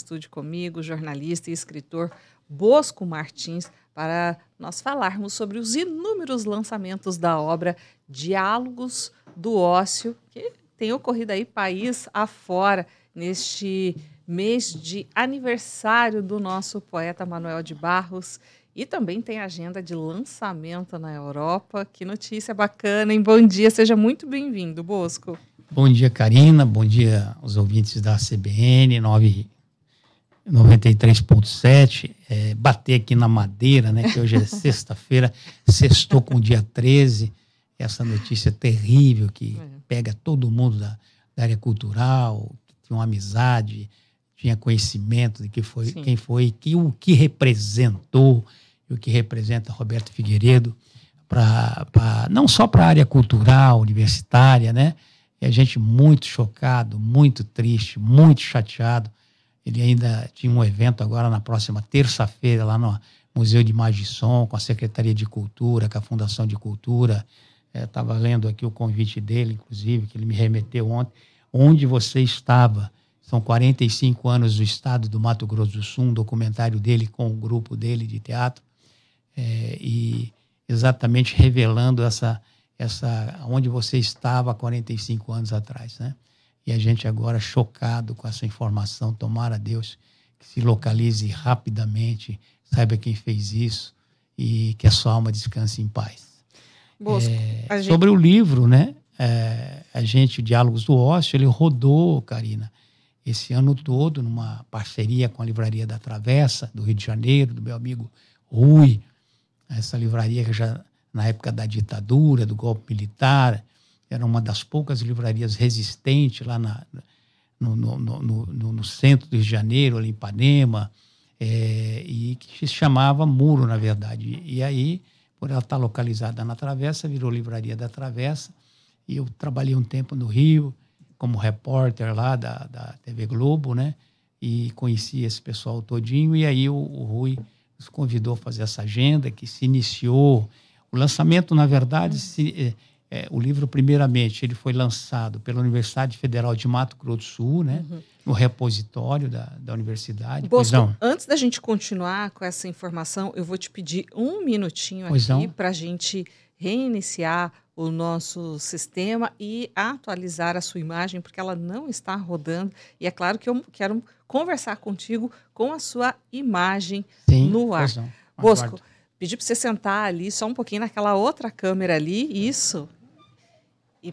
estúdio comigo, o jornalista e escritor Bosco Martins, para nós falarmos sobre os inúmeros lançamentos da obra Diálogos do Ócio, que tem ocorrido aí país afora, neste mês de aniversário do nosso poeta Manuel de Barros, e também tem agenda de lançamento na Europa. Que notícia bacana, hein? Bom dia, seja muito bem-vindo, Bosco. Bom dia, Karina, bom dia aos ouvintes da CBN 93.7, bater aqui na madeira, né, que hoje é sexta-feira, sextou com o dia 13, essa notícia terrível que pega todo mundo da área cultural, que tinha uma amizade, tinha conhecimento de que foi, quem foi, o que representou, e o que representa Roberto Figueiredo, não só para a área cultural, universitária, né, e a gente muito chocado, muito triste, muito chateado. Ele ainda tinha um evento agora na próxima terça-feira lá no Museu de Imagem e Som, com a Secretaria de Cultura, com a Fundação de Cultura. Estava lendo aqui o convite dele, inclusive, que ele me remeteu ontem. Onde você estava? São 45 anos do estado do Mato Grosso do Sul, um documentário dele com o grupo dele de teatro, e exatamente revelando onde você estava há 45 anos atrás, né? E a gente agora chocado com essa informação, tomara a Deus que se localize rapidamente, saiba quem fez isso e que a sua alma descanse em paz. Bosco, sobre o livro, né? O Diálogos do Ócio, ele rodou, Karina, esse ano todo, numa parceria com a Livraria da Travessa, do Rio de Janeiro, do meu amigo Rui, essa livraria que já, na época da ditadura, do golpe militar, era uma das poucas livrarias resistentes lá no centro do Rio de Janeiro, ali em Ipanema, e que se chamava Muro, na verdade. E aí, por ela estar localizada na Travessa, virou Livraria da Travessa, e eu trabalhei um tempo no Rio, como repórter lá da TV Globo, né? E conheci esse pessoal todinho, e aí o Rui nos convidou a fazer essa agenda, que se iniciou. O lançamento, na verdade, o livro, primeiramente, ele foi lançado pela Universidade Federal de Mato Grosso do Sul, né? No repositório da universidade. Bosco, antes da gente continuar com essa informação, eu vou te pedir um minutinho aqui para a gente reiniciar o nosso sistema e atualizar a sua imagem, porque ela não está rodando. E é claro que eu quero conversar contigo com a sua imagem no ar. Bosco, pedi para você sentar ali só um pouquinho naquela outra câmera ali, isso. E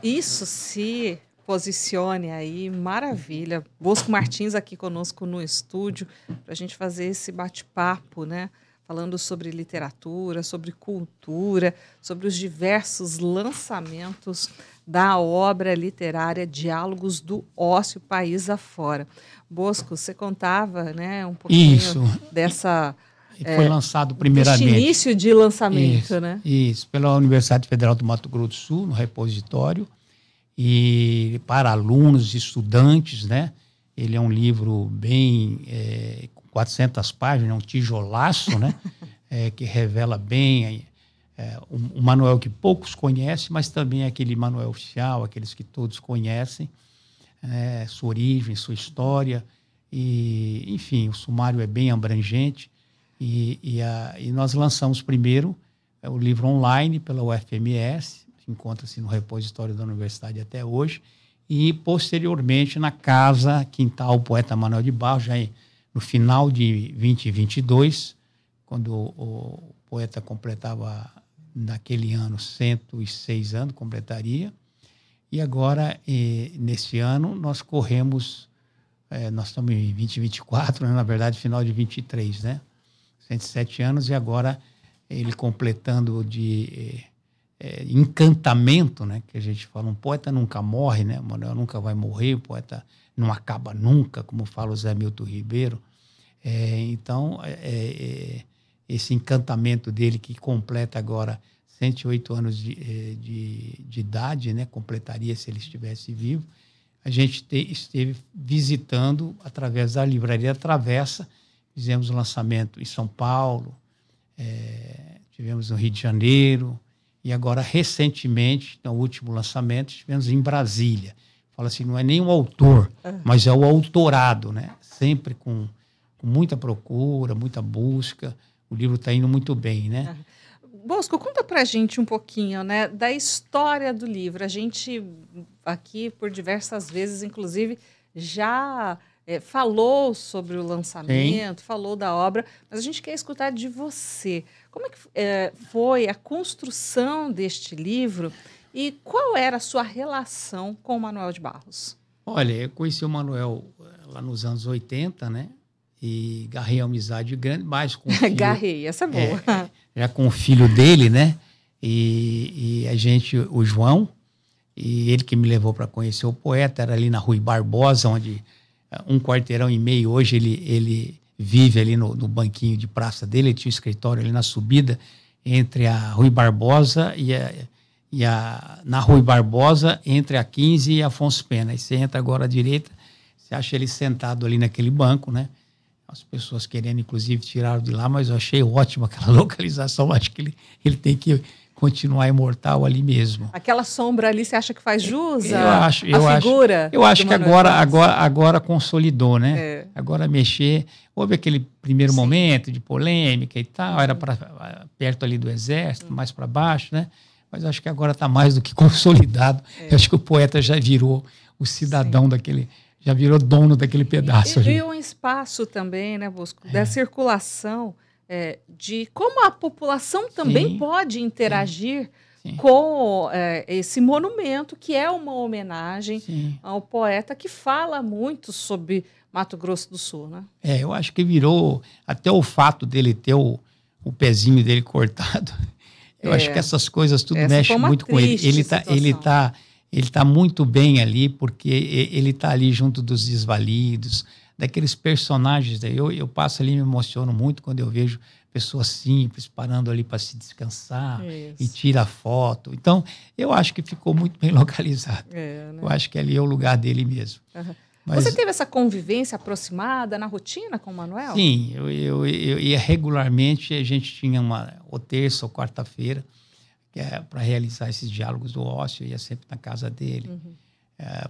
isso, se posicione aí, maravilha. Bosco Martins aqui conosco no estúdio, para a gente fazer esse bate-papo, né? Falando sobre literatura, sobre cultura, sobre os diversos lançamentos da obra literária Diálogos do Ócio, país afora. Bosco, você contava, né, um pouquinho dessa... Foi lançado primeiramente... Este início de lançamento, isso, né? Isso, pela Universidade Federal do Mato Grosso do Sul, no repositório, e para alunos, estudantes, né? Ele é um livro bem... 400 páginas, um tijolaço, né? Que revela bem um manual que poucos conhecem, mas também aquele manual oficial, aqueles que todos conhecem, sua origem, sua história, e, enfim, o sumário é bem abrangente, e nós lançamos primeiro o livro online pela UFMS, encontra-se no repositório da universidade até hoje, e posteriormente na Casa Quintal Poeta Manuel de Barros, já no final de 2022, quando o poeta completava, naquele ano, 106 anos, completaria. E agora, nesse ano, nós corremos, nós estamos em 2024, né? Na verdade, final de 23, né? 107 anos, e agora ele completando de encantamento, né? Que a gente fala, um poeta nunca morre, né? O Manuel nunca vai morrer, o poeta não acaba nunca, como fala o Zé Milton Ribeiro. Então, esse encantamento dele, que completa agora 108 anos de idade, né? Completaria se ele estivesse vivo, a gente esteve visitando, através da Livraria Travessa, fizemos o lançamento em São Paulo, tivemos no Rio de Janeiro, e agora, recentemente, no último lançamento, estivemos em Brasília. falo assim, não é nem o autor, mas é o autorado, né? Sempre com muita procura, muita busca. O livro está indo muito bem, né? Bosco, conta pra gente um pouquinho, né, da história do livro. A gente aqui, por diversas vezes, inclusive, já falou sobre o lançamento, falou da obra, mas a gente quer escutar de você. Como é que foi a construção deste livro e qual era a sua relação com o Manuel de Barros? Olha, eu conheci o Manuel lá nos anos 80, né? E garrei uma amizade grande, mais com o filho. Garrei, essa é boa. Já com o filho dele, né? E a gente, o João, e ele que me levou para conhecer o poeta, era ali na Rui Barbosa, onde um quarteirão e meio, hoje ele vive ali no banquinho de praça dele, ele tinha um escritório ali na subida, entre a Rui Barbosa na Rui Barbosa, entre a 15 e Afonso Pena. E você entra agora à direita, você acha ele sentado ali naquele banco, né? As pessoas querendo, inclusive, tiraram de lá, mas eu achei ótima aquela localização. Acho que ele tem que continuar imortal ali mesmo. Aquela sombra ali, você acha que faz jus à figura? Eu acho que agora consolidou, né? Agora mexer. Houve aquele primeiro momento de polêmica e tal, era perto ali do Exército, mais para baixo, né? Mas acho que agora está mais do que consolidado. Eu acho que o poeta já virou o cidadão daquele... Já virou dono daquele pedaço. E um espaço também, né, Bosco, da circulação, de como a população também pode interagir com esse monumento, que é uma homenagem ao poeta que fala muito sobre Mato Grosso do Sul, né? Eu acho que virou, até o fato dele ter o pezinho dele cortado, eu acho que essas coisas tudo mexem muito com ele. Ele está muito bem ali, porque ele está ali junto dos desvalidos, daqueles personagens. Eu passo ali e me emociono muito quando eu vejo pessoas simples parando ali para se descansar e tira foto. Então, eu acho que ficou muito bem localizado. Né? Eu acho que ali é o lugar dele mesmo. Mas, você teve essa convivência aproximada na rotina com o Manuel? Sim, eu ia regularmente, a gente tinha ou terça ou quarta-feira, para realizar esses diálogos do ócio, eu ia sempre na casa dele,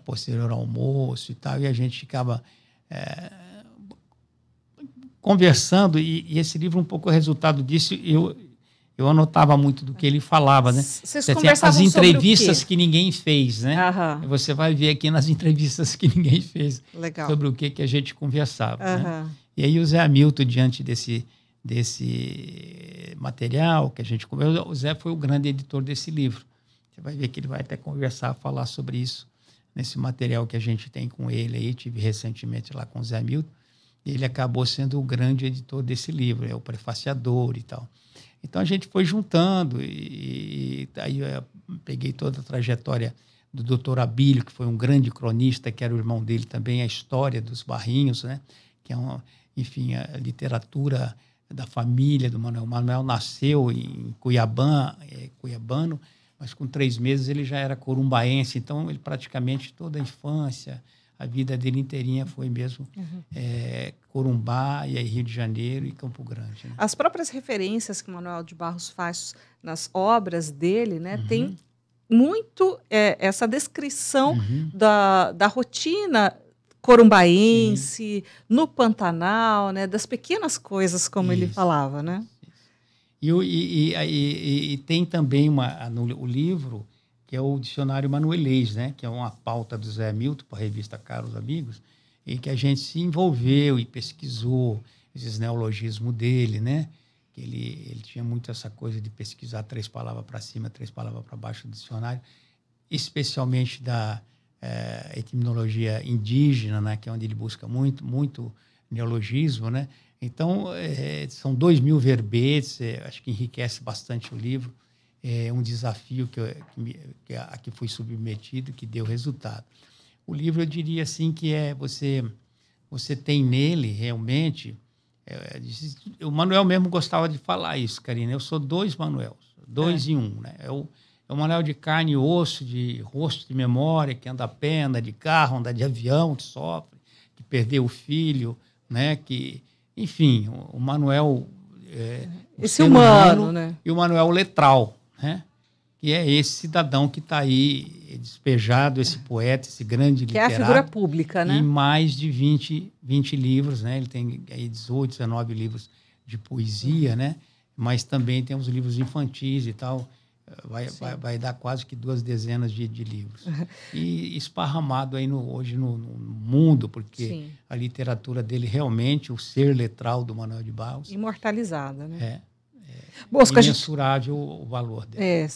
posterior ao almoço e tal, e a gente ficava conversando, e esse livro, um pouco o resultado disso, eu anotava muito do que ele falava, né? Vocês conversavam as entrevistas que ninguém fez, né? Você vai ver aqui nas entrevistas que ninguém fez. Legal. Sobre o que a gente conversava. Né? E aí o Zé Hamilton, diante desse material que a gente conversou, o Zé foi o grande editor desse livro. Você vai ver que ele vai até falar sobre isso nesse material que a gente tem com ele aí. Tive recentemente lá com o Zé Hamilton. Ele acabou sendo o grande editor desse livro, o prefaciador e tal. Então a gente foi juntando e aí eu peguei toda a trajetória do Dr. Abílio, que foi um grande cronista, que era o irmão dele também, a história dos Barrinhos, né? Que é enfim, a literatura da família do Manuel. O Manuel nasceu em Cuiabá, cuiabano, mas com 3 meses ele já era corumbaense, então ele praticamente toda a infância, a vida dele inteirinha foi mesmo Corumbá, e aí Rio de Janeiro e Campo Grande. Né? As próprias referências que o Manuel de Barros faz nas obras dele, né, tem muito essa descrição da rotina corumbaense, no Pantanal, né, das pequenas coisas, como ele falava, né? E tem também o livro, que é o Dicionário Manuelês, né, que é uma pauta do Zé Hamilton para a revista Caros Amigos, e que a gente se envolveu e pesquisou esses neologismos dele, né? Que ele tinha muito essa coisa de pesquisar 3 palavras para cima, 3 palavras para baixo do dicionário, especialmente da etimologia indígena, né? Que é onde ele busca muito neologismo, né? Então, são 2.000 verbetes, acho que enriquece bastante o livro. É um desafio a que fui submetido, que deu resultado. O livro, eu diria assim, que você tem nele, realmente... o Manuel mesmo gostava de falar isso, Karina. Eu sou 2 Manuels, 2 em 1. Né? É o Manuel de carne e osso, de rosto de memória, que anda a pé, anda de carro, anda de avião, que sofre, que perdeu o filho, né? Que, enfim, o Manuel... esse humano, né? E o Manuel letral, né? que é esse cidadão que está aí despejado, esse poeta, esse grande Que é a literato. figura pública, né? Em mais de 20 livros, né? Ele tem aí 18, 19 livros de poesia, né? Mas também tem os livros infantis e tal. Vai dar quase que 2 dezenas de livros. E esparramado aí hoje no mundo, porque Sim. a literatura dele realmente, o ser letral do Manuel de Barros, Imortalizada, né? é imensurável o valor dele. É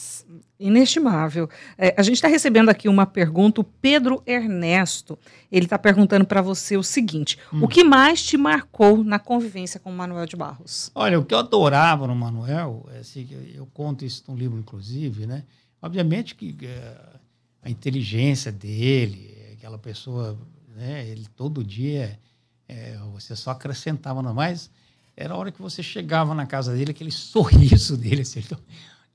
inestimável. A gente está recebendo aqui uma pergunta, o Pedro Ernesto. Ele está perguntando para você o seguinte: o que mais te marcou na convivência com o Manuel de Barros? Olha, o que eu adorava no Manuel, assim, eu conto isso num livro, inclusive, né? Obviamente que a inteligência dele, aquela pessoa, né? Ele todo dia, você só acrescentava, não mais. Era a hora que você chegava na casa dele, aquele sorriso dele. Assim,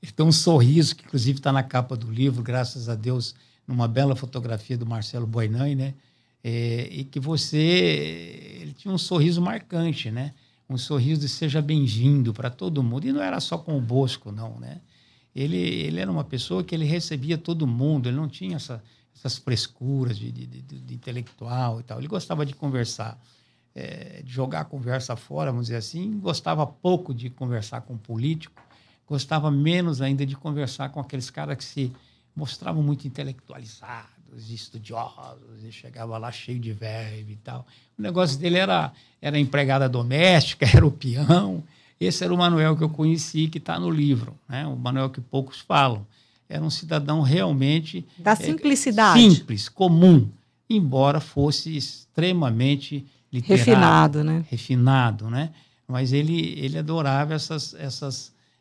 ele tem um sorriso que, inclusive, está na capa do livro, graças a Deus, numa bela fotografia do Marcelo Boinan, né? E que ele tinha um sorriso marcante, né? Um sorriso de seja bem-vindo para todo mundo. E não era só com o Bosco, não, né? Ele era uma pessoa que ele recebia todo mundo, ele não tinha essas frescuras de intelectual e tal. Ele gostava de conversar. De jogar a conversa fora, vamos dizer assim, gostava pouco de conversar com político, gostava menos ainda de conversar com aqueles caras que se mostravam muito intelectualizados, estudiosos, e chegava lá cheio de verve e tal. O negócio dele era a empregada doméstica, era o peão. Esse era o Manuel que eu conheci, que está no livro, né? O Manuel que poucos falam. Era um cidadão realmente... Da simplicidade. Simples, comum, embora fosse extremamente... refinado, né? Mas ele adorava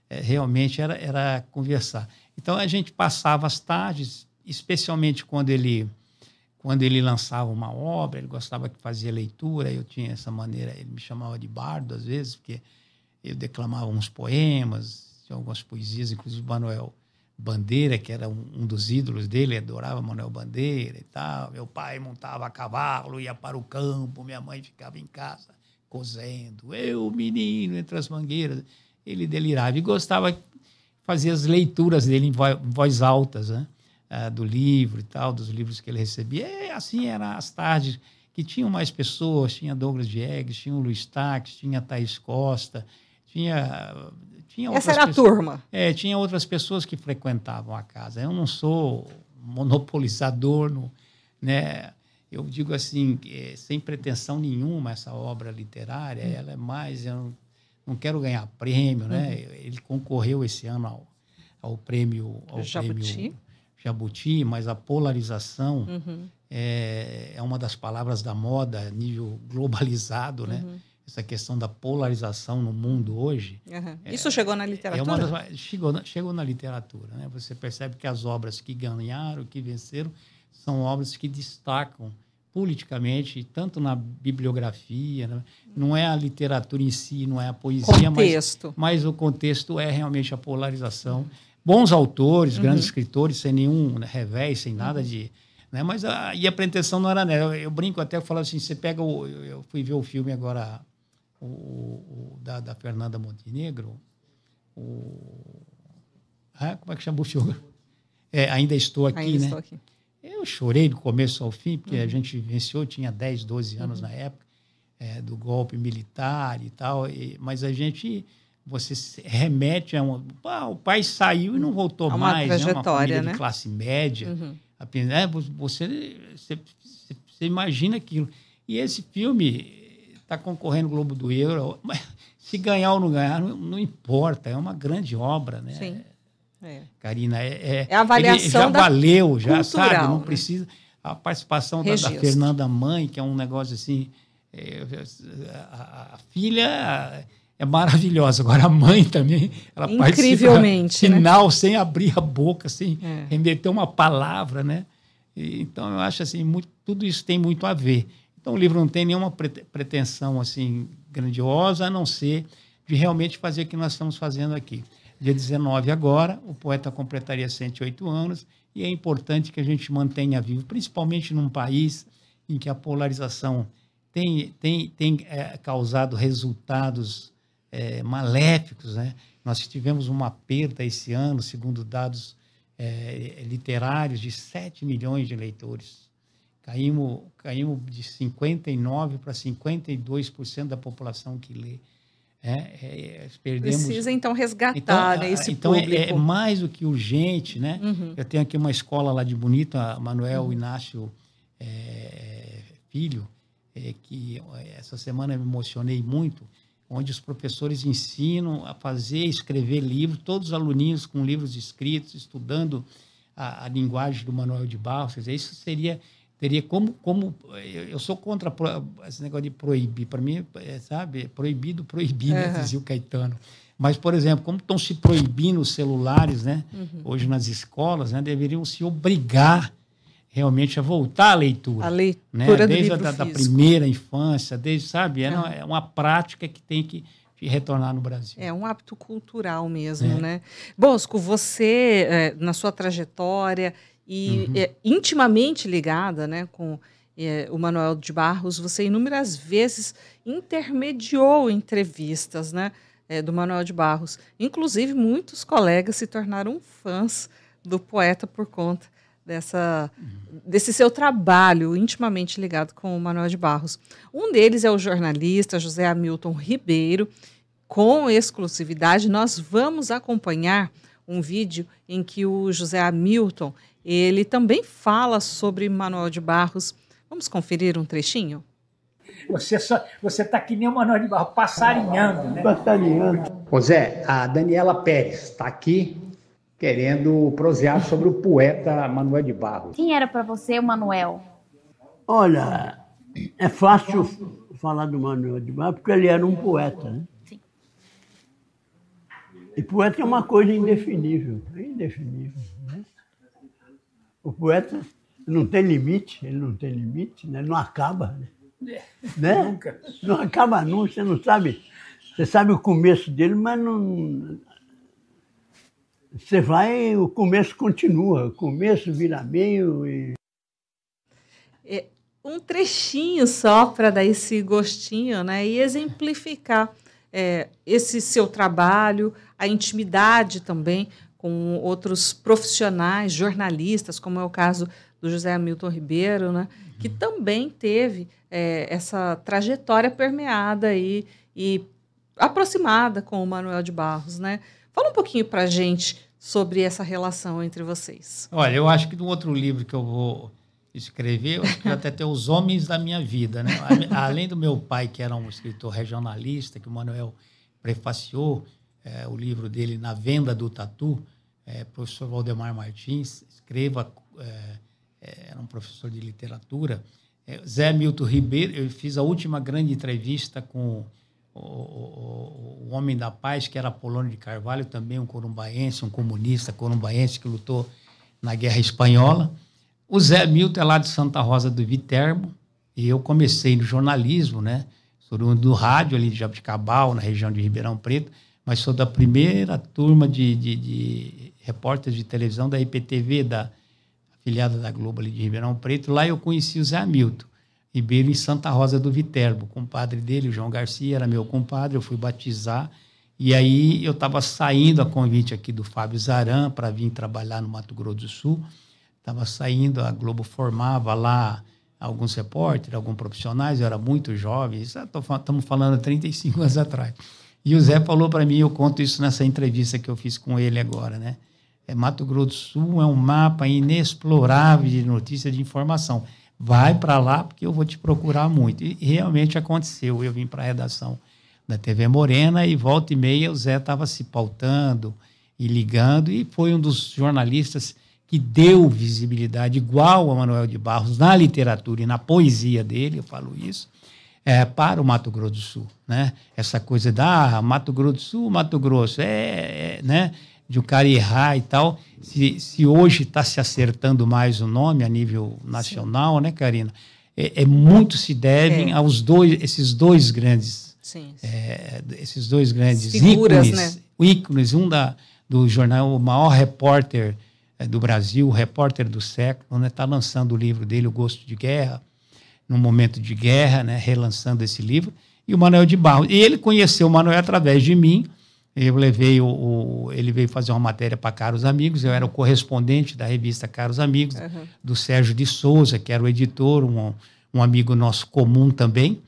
realmente era conversar. Então a gente passava as tardes, especialmente quando ele lançava uma obra, ele gostava que fazia leitura, eu tinha essa maneira, ele me chamava de bardo às vezes, porque eu declamava uns poemas, tinha algumas poesias, inclusive Manuel Bandeira, que era um dos ídolos dele, adorava Manuel Bandeira e tal. Meu pai montava a cavalo, ia para o campo, minha mãe ficava em casa cozendo. Eu, menino, entre as mangueiras. Ele delirava e gostava de fazer as leituras dele em voz altas, né? Do livro e tal, dos livros que ele recebia. E assim eram as tardes que tinham mais pessoas, tinha Douglas Diegues, tinha o Luiz Taques, tinha a Thaís Costa, tinha essa era a turma. Tinha outras pessoas que frequentavam a casa. Eu não sou monopolizador, né? Eu digo assim, sem pretensão nenhuma, essa obra literária, ela é mais... Eu não quero ganhar prêmio, né? Ele concorreu esse ano ao prêmio Jabuti, mas a polarização é uma das palavras da moda a nível globalizado, né? Essa questão da polarização no mundo hoje. Isso chegou na literatura? Chegou na literatura, né? Você percebe que as obras que ganharam, que venceram, são obras que destacam politicamente, tanto na bibliografia, né? Não é a literatura em si, não é a poesia, mas o contexto é realmente a polarização. Bons autores, grandes escritores, sem nenhum revés, sem nada de... Né? Mas e a pretensão não era nela. Eu brinco até, eu falo assim, você pega eu fui ver o filme agora, da Fernanda Montenegro, como é que chama o filme? Ainda Estou Aqui, Ainda né? Estou Aqui. Eu chorei do começo ao fim, porque a gente vivenciou, tinha 10, 12 anos na época, do golpe militar e tal, mas você se remete a o pai saiu e não voltou mais, trajetória, uma família né? de classe média, apenas, você imagina aquilo. E esse filme está concorrendo no Globo do Ouro, mas se ganhar ou não ganhar, não importa, é uma grande obra, né? Sim. Karina, a avaliação já valeu, já cultural, sabe, não né? precisa. A participação da Fernanda Mãe, que é um negócio assim, a filha é maravilhosa, agora a mãe também, ela incrivelmente, participa final, né? Sem abrir a boca, sem remeter uma palavra, né? Então eu acho assim, tudo isso tem muito a ver. Então o livro não tem nenhuma pretensão assim grandiosa, a não ser de realmente fazer o que nós estamos fazendo aqui. Dia 19 agora, o poeta completaria 108 anos e é importante que a gente mantenha vivo, principalmente num país em que a polarização tem causado resultados maléficos, né? Nós tivemos uma perda esse ano, segundo dados literários de 7 milhões de leitores. Caímos de 59% para 52% da população que lê. Perdemos... Precisa, então, resgatar, né, esse público. É mais do que urgente, né? Eu tenho aqui uma escola lá de Bonita, Manuel Inácio Filho, que essa semana eu me emocionei muito, onde os professores ensinam a fazer, escrever livros, todos os aluninhos com livros escritos, estudando a linguagem do Manuel de Barros. Quer dizer, isso teria como eu sou contra esse negócio de proibir. Para mim, sabe, proibido, dizia o Caetano. Mas, por exemplo, como estão se proibindo os celulares, né? Hoje nas escolas, né, deveriam se obrigar realmente a voltar à leitura. A leitura, né? Desde da primeira infância, sabe? É uma prática que tem que retornar no Brasil. É um hábito cultural mesmo, né? Bosco, você, na sua trajetória e intimamente ligada, né, com o Manuel de Barros, você inúmeras vezes intermediou entrevistas, né, do Manuel de Barros. Inclusive, muitos colegas se tornaram fãs do poeta por conta desse seu trabalho intimamente ligado com o Manuel de Barros. Um deles é o jornalista José Hamilton Ribeiro. Com exclusividade, nós vamos acompanhar um vídeo em que o José Hamilton, ele também fala sobre Manuel de Barros. Vamos conferir um trechinho? Você está que nem o Manuel de Barros, passarinhando, né? Passarinhando. Ô Zé, a Daniela Pérez está aqui querendo prosear sobre o poeta Manuel de Barros. Quem era para você o Manuel? Olha, é fácil falar do Manuel de Barros porque ele era um poeta, né? Sim. E poeta é uma coisa indefinível, né? O poeta não tem limite, ele não acaba, né? Nunca. Não acaba nunca, você sabe o começo dele, mas não... o começo continua, o começo vira meio e... Um trechinho só para dar esse gostinho, né? E exemplificar esse seu trabalho, a intimidade também com outros profissionais, jornalistas, como é o caso do José Hamilton Ribeiro, né? Que também teve essa trajetória permeada e aproximada com o Manuel de Barros, né? Fala um pouquinho para a gente sobre essa relação entre vocês. Olha, eu acho que num outro livro que eu vou escrever, eu acho que até ter Os Homens da Minha Vida, né? Além do meu pai, que era um escritor regionalista, que o Manuel prefaciou o livro dele Na Venda do Tatu, professor Valdemar Martins, era um professor de literatura. Zé Hamilton Ribeiro, eu fiz a última grande entrevista com o homem da paz, que era Apolônio de Carvalho, também um corumbaense, um comunista corumbaense que lutou na Guerra Espanhola. O Zé Hamilton é lá de Santa Rosa do Viterbo, e eu comecei no jornalismo, né? Sou do rádio ali de Jabuticabal, na região de Ribeirão Preto, mas sou da primeira turma de repórteres de televisão da IPTV, da afiliada da Globo ali de Ribeirão Preto. Lá eu conheci o Zé Hamilton Ribeiro em Santa Rosa do Viterbo. O compadre dele, o João Garcia, era meu compadre, eu fui batizar. E aí eu estava saindo a convite aqui do Fábio Zaran para vir trabalhar no Mato Grosso do Sul. Estava saindo, a Globo formava lá alguns repórteres, alguns profissionais, eu era muito jovem, estamos falando 35 anos atrás. E o Zé falou para mim, eu conto isso nessa entrevista que eu fiz com ele agora, né? Mato Grosso do Sul é um mapa inexplorável de notícia, de informação. Vai para lá porque eu vou te procurar muito. E realmente aconteceu. Eu vim para a redação da TV Morena e volta e meia o Zé estava se pautando e ligando, e foi um dos jornalistas que deu visibilidade igual a Manuel de Barros na literatura e na poesia dele, eu falo isso, para o Mato Grosso do Sul, né? Essa coisa da Mato Grosso do Sul, Mato Grosso, né? De um cara errar e tal. Se hoje está se acertando mais o nome a nível nacional, sim, né, Karina? Muito se devem aos esses dois grandes, sim, esses dois grandes figuras, ícones, né? Ícones, do jornal, o maior repórter do Brasil, o repórter do século, né? Está lançando o livro dele, O Gosto de Guerra, num momento de guerra, né? Relançando esse livro, e o Manuel de Barros. E ele conheceu o Manuel através de mim, Eu levei ele veio fazer uma matéria para Caros Amigos, eu era o correspondente da revista Caros Amigos, do Sérgio de Souza, que era o editor, um amigo nosso comum também.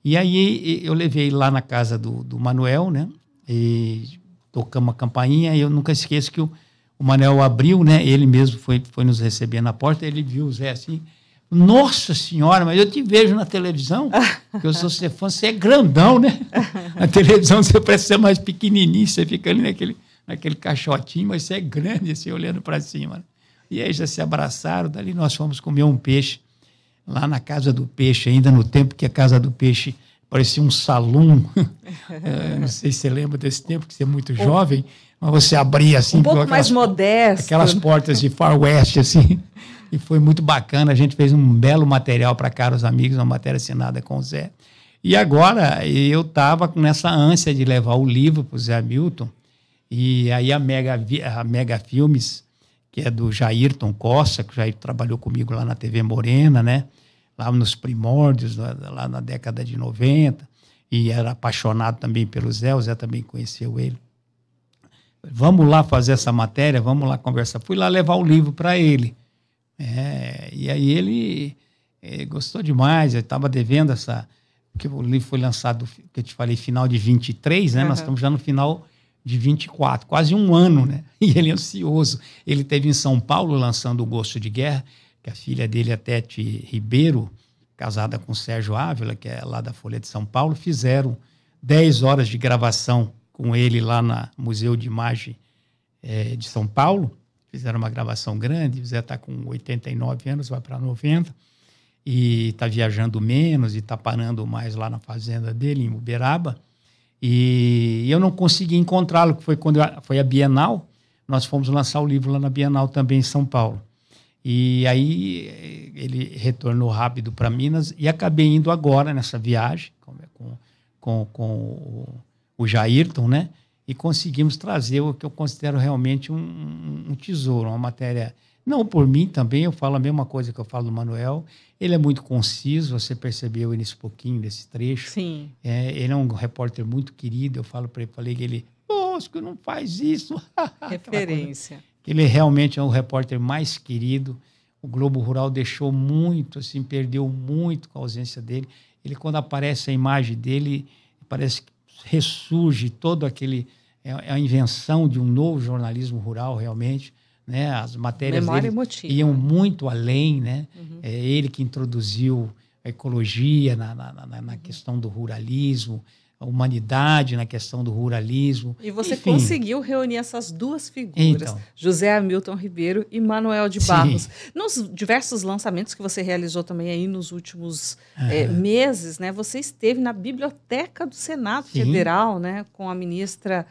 E aí eu levei lá na casa do Manuel, né? E tocamos a campainha, e eu nunca esqueço que o Manuel abriu, né? Ele mesmo foi nos receber na porta, ele viu o Zé assim, nossa senhora, mas eu te vejo na televisão, porque eu sou seu fã, você é grandão, né? Na televisão você parece ser mais pequenininho, você fica ali naquele caixotinho, mas você é grande, assim, olhando para cima. Né? E aí já se abraçaram, dali nós fomos comer um peixe, lá na Casa do Peixe, ainda no tempo que a Casa do Peixe parecia um salão. Não sei se você lembra desse tempo, que você é muito jovem, mas você abria assim... Um pouco mais modesto. Aquelas portas de Far West, assim... E foi muito bacana, a gente fez um belo material para Caros Amigos, uma matéria assinada com o Zé. E agora eu estava nessa ânsia de levar o livro para o Zé Hamilton, e aí a Mega Filmes, que é do Jairton Costa, que já trabalhou comigo lá na TV Morena, né? Lá nos primórdios, lá na década de 90, e era apaixonado também pelo Zé, o Zé também conheceu ele. Vamos lá fazer essa matéria, vamos lá conversar. Fui lá levar o livro para ele. E aí ele gostou demais, eu estava devendo porque o livro foi lançado, que eu te falei, final de 23, né? Nós estamos já no final de 24, quase um ano, né? E ele é ansioso. Ele esteve em São Paulo lançando O Gosto de Guerra, que a filha dele, a Tete Ribeiro, casada com o Sérgio Ávila, que é lá da Folha de São Paulo, fizeram 10 horas de gravação com ele lá no Museu de Imagem de São Paulo. Fizeram uma gravação grande, o Zé está com 89 anos, vai para 90, e está viajando menos e está parando mais lá na fazenda dele, em Uberaba. E eu não consegui encontrá-lo, que foi quando foi a Bienal, nós fomos lançar o livro lá na Bienal também em São Paulo. E aí ele retornou rápido para Minas e acabei indo agora nessa viagem com o Jairton, né? E conseguimos trazer o que eu considero realmente um tesouro, uma matéria, não por mim também, eu falo a mesma coisa que eu falo do Manuel, ele é muito conciso, você percebeu nesse pouquinho desse trecho. Sim. Ele é um repórter muito querido, eu falo para ele, falei que ele, Bosco, não faz isso. Referência. Ele realmente é o repórter mais querido, o Globo Rural deixou muito, assim, perdeu muito com a ausência dele, ele quando aparece a imagem dele, parece que ressurge todo aquele... É a invenção de um novo jornalismo rural, realmente. Né? As matérias dele iam muito além. Né? É ele que introduziu a ecologia na questão do ruralismo, a humanidade na questão do ruralismo. E você conseguiu reunir essas duas figuras, José Hamilton Ribeiro e Manuel de Barros. Nos diversos lançamentos que você realizou também aí nos últimos meses, né, você esteve na Biblioteca do Senado Federal, né, com a ministra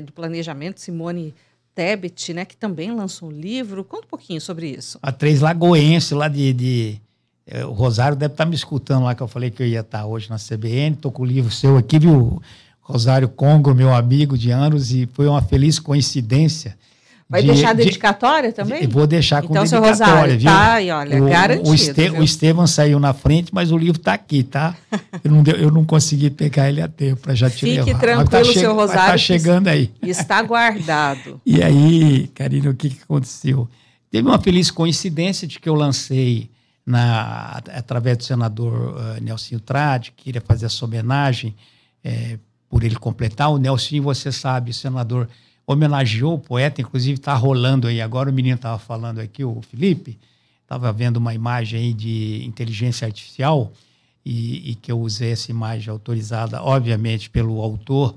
do Planejamento, Simone Tebet, né, que também lançou um livro. Conta um pouquinho sobre isso. A Três Lagoense, lá o Rosário deve estar me escutando lá, que eu falei que eu ia estar hoje na CBN. Estou com o livro seu aqui, viu? Rosário Congo, meu amigo de anos, e foi uma feliz coincidência. Vai deixar a dedicatória também? Vou deixar com dedicatória, seu Rosário, viu? Tá, e olha, garantido. O Estevam saiu na frente, mas o livro está aqui, tá? Eu não consegui pegar ele a tempo para já te levar. Fique tranquilo, seu Rosário. Está chegando aí. Está guardado. E aí, Karina, o que aconteceu? Teve uma feliz coincidência de que eu lancei através do senador Nelsinho Trade, que queria fazer essa homenagem por ele completar. O Nelsinho, você sabe, o senador homenageou o poeta, inclusive está rolando aí agora, o menino estava falando aqui, o Felipe, estava vendo uma imagem aí de inteligência artificial e que eu usei essa imagem autorizada, obviamente, pelo autor,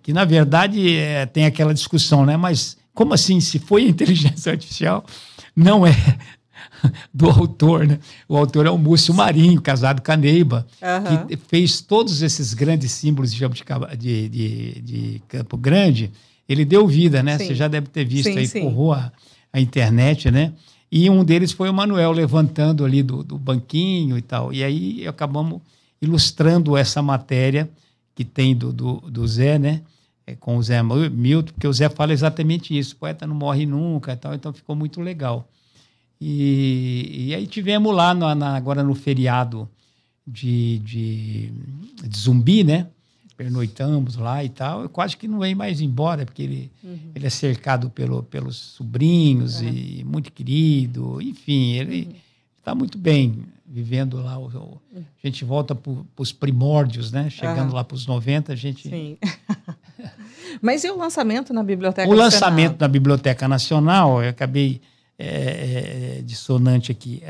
que na verdade tem aquela discussão, né? Mas como assim, se foi inteligência artificial, não é do autor, né? O autor é o Múcio Marinho, casado com a Neiba, que fez todos esses grandes símbolos de Campo Grande. Ele deu vida, né? Sim. Você já deve ter visto aí, corrou a internet, né? E um deles foi o Manuel levantando ali do banquinho e tal. E aí acabamos ilustrando essa matéria que tem do Zé, né? Com o Zé Milton, porque o Zé fala exatamente isso, o poeta não morre nunca e tal, então ficou muito legal. E aí tivemos lá, agora no feriado de Zumbi, né? pernoitamos lá e tal. Eu quase que não vem mais embora, porque ele é cercado pelos sobrinhos e muito querido. Enfim, ele está muito bem vivendo lá. A gente volta para os primórdios, né? Chegando lá para os 90, a gente... Sim. Mas e o lançamento na Biblioteca O Nacional? lançamento na Biblioteca Nacional, eu acabei dissonante aqui.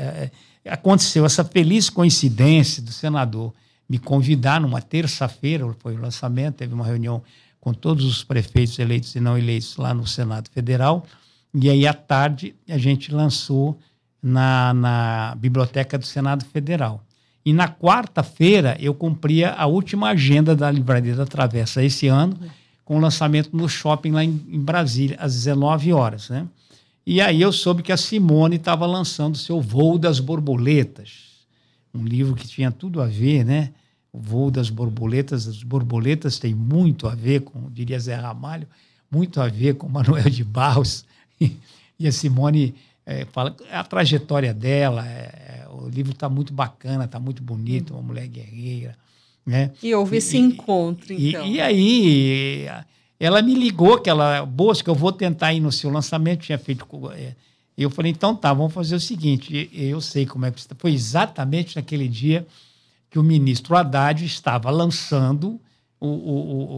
Aconteceu essa feliz coincidência do senador me convidar numa terça-feira, foi o lançamento, teve uma reunião com todos os prefeitos eleitos e não eleitos lá no Senado Federal, e aí à tarde a gente lançou na Biblioteca do Senado Federal. E na quarta-feira eu cumpria a última agenda da Livraria da Travessa esse ano, com o lançamento no shopping lá em Brasília, às 19 horas, né? E aí eu soube que a Simone estava lançando seu Voo das Borboletas, um livro que tinha tudo a ver, né? O Voo das Borboletas. As borboletas têm muito a ver com, diria Zé Ramalho, muito a ver com Manuel de Barros. E a Simone fala a trajetória dela, o livro está muito bacana, está muito bonito, uma mulher guerreira, né? E houve esse encontro, então. E aí ela me ligou, Bosco, eu vou tentar ir no seu lançamento, tinha feito... eu falei, então tá, vamos fazer o seguinte, eu sei como é que foi exatamente naquele dia que o ministro Haddad estava lançando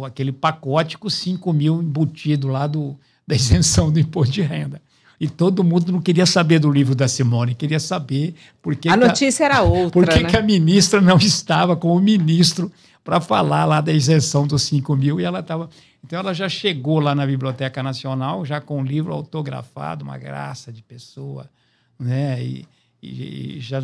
aquele pacote com 5 mil embutido lá da isenção do imposto de renda. E todo mundo não queria saber do livro da Simone, queria saber por que... A notícia era outra, por que né? que a ministra não estava com o ministro para falar lá da isenção dos 5 mil, e ela estava... Então, ela já chegou lá na Biblioteca Nacional, já com o livro autografado, uma graça de pessoa, né? E já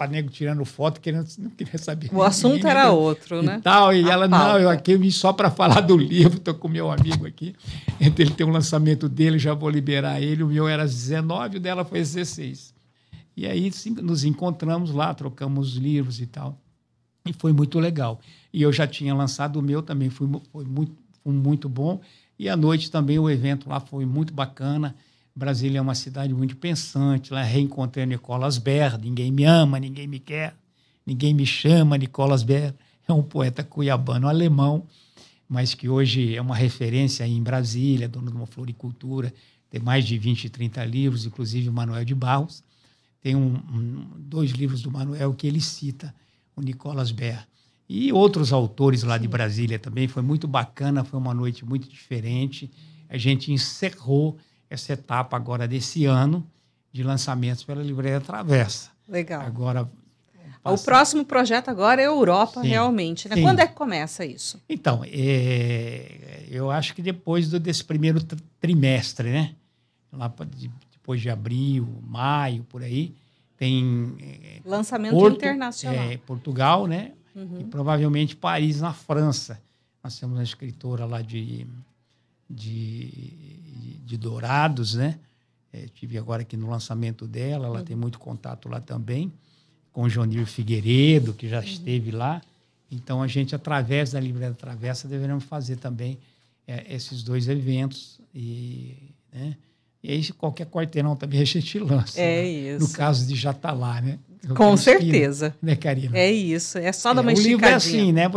nego tirando foto, não queria saber. O assunto era outro, né? E ela, não, eu aqui vim só para falar do livro, estou com o meu amigo aqui. Ele tem um lançamento dele, já vou liberar ele. O meu era às 19, o dela foi às 16. E aí nos encontramos lá, trocamos os livros e tal. E foi muito legal. E eu já tinha lançado o meu também, foi muito bom. E à noite também o evento lá foi muito bacana. Brasília é uma cidade muito pensante. Lá reencontrei Nicolas Ber, ninguém me ama, ninguém me quer, ninguém me chama. Nicolas Ber é um poeta cuiabano alemão, mas que hoje é uma referência aí em Brasília, dono de uma floricultura, tem mais de 20, 30 livros, inclusive o Manuel de Barros. Tem 2 livros do Manuel que ele cita, o Nicolas Ber. E outros autores lá de Brasília também. Foi muito bacana, foi uma noite muito diferente. A gente encerrou essa etapa agora desse ano de lançamentos pela Livraria Travessa. Legal. Agora, o próximo projeto agora é Europa, Sim. realmente, né? Sim. Quando é que começa isso? Então, eu acho que depois desse primeiro trimestre, né? Lá depois de abril, maio, por aí, tem... Lançamento internacional. Portugal, né? E provavelmente Paris, na França. Nós temos uma escritora lá de Dourados, né? Tive agora aqui no lançamento dela, ela tem muito contato lá também, com o Jonir Figueiredo, que já esteve lá. Então, a gente, através da Livraria da Travessa, deveremos fazer também esses 2 eventos. Né? E aí, qualquer quarteirão também a gente lança. É isso. No caso de já estar lá, né? Com certeza. Né, Karina? É isso. É só dar uma O esticadinha. livro é assim, né?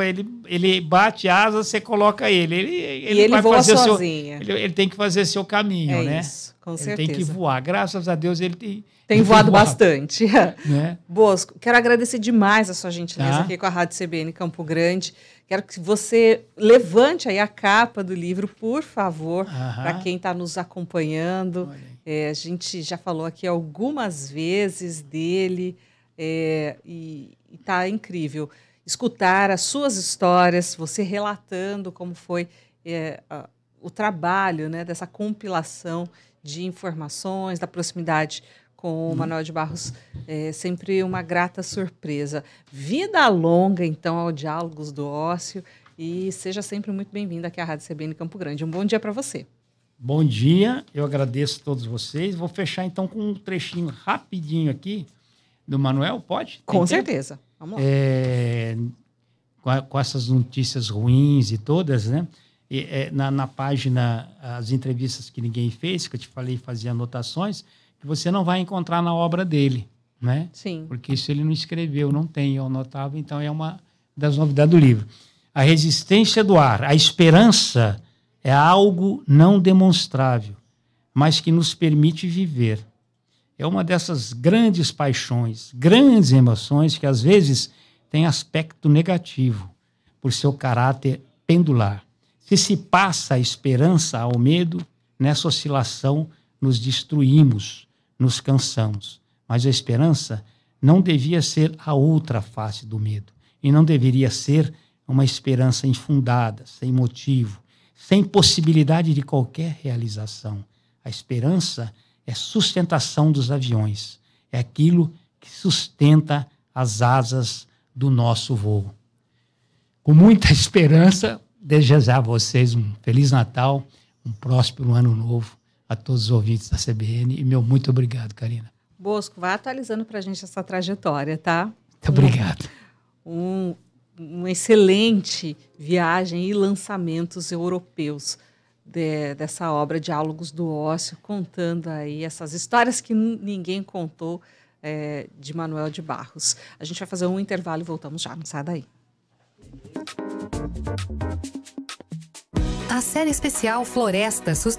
Ele bate asa, você coloca ele. Ele vai voa fazer sozinho. Ele tem que fazer seu caminho, né? Isso, com ele certeza. tem que voar. Graças a Deus, ele tem voado bastante. Né? Bosco, quero agradecer demais a sua gentileza Tá. aqui com a Rádio CBN Campo Grande. Quero que você levante aí a capa do livro, por favor, para quem está nos acompanhando. A gente já falou aqui algumas vezes dele e está incrível escutar as suas histórias, você relatando como foi o trabalho, né, dessa compilação de informações, da proximidade com o Manuel de Barros, sempre uma grata surpresa. Vida longa, então, ao Diálogos do Ócio, e seja sempre muito bem-vindo aqui à Rádio CBN Campo Grande. Um bom dia para você. Bom dia, eu agradeço a todos vocês. Vou fechar, então, com um trechinho rapidinho aqui do Manuel, pode? Com certeza. Vamos lá. Com essas notícias ruins e todas, né? Na página, as entrevistas que ninguém fez, que eu te falei, fazia anotações, que você não vai encontrar na obra dele, né? Sim. Porque isso ele não escreveu, não tem, eu anotava, então é uma das novidades do livro. a resistência do ar. A esperança é algo não demonstrável, mas que nos permite viver. É uma dessas grandes paixões, grandes emoções que às vezes tem aspecto negativo, por seu caráter pendular. Se passa a esperança ao medo, nessa oscilação nos destruímos, nos cansamos. Mas a esperança não devia ser a outra face do medo. E não deveria ser uma esperança infundada, sem motivo, sem possibilidade de qualquer realização. A esperança é sustentação dos aviões. É aquilo que sustenta as asas do nosso voo. Com muita esperança, desejar a vocês um Feliz Natal, um próspero Ano Novo a todos os ouvintes da CBN. E meu muito obrigado, Karina. Bosco, vai atualizando para a gente essa trajetória, tá? Muito obrigado. Uma excelente viagem e lançamentos europeus dessa obra Diálogos do Ócio, contando aí essas histórias que ninguém contou de Manuel de Barros. A gente vai fazer um intervalo e voltamos já, não sai daí. A série especial Floresta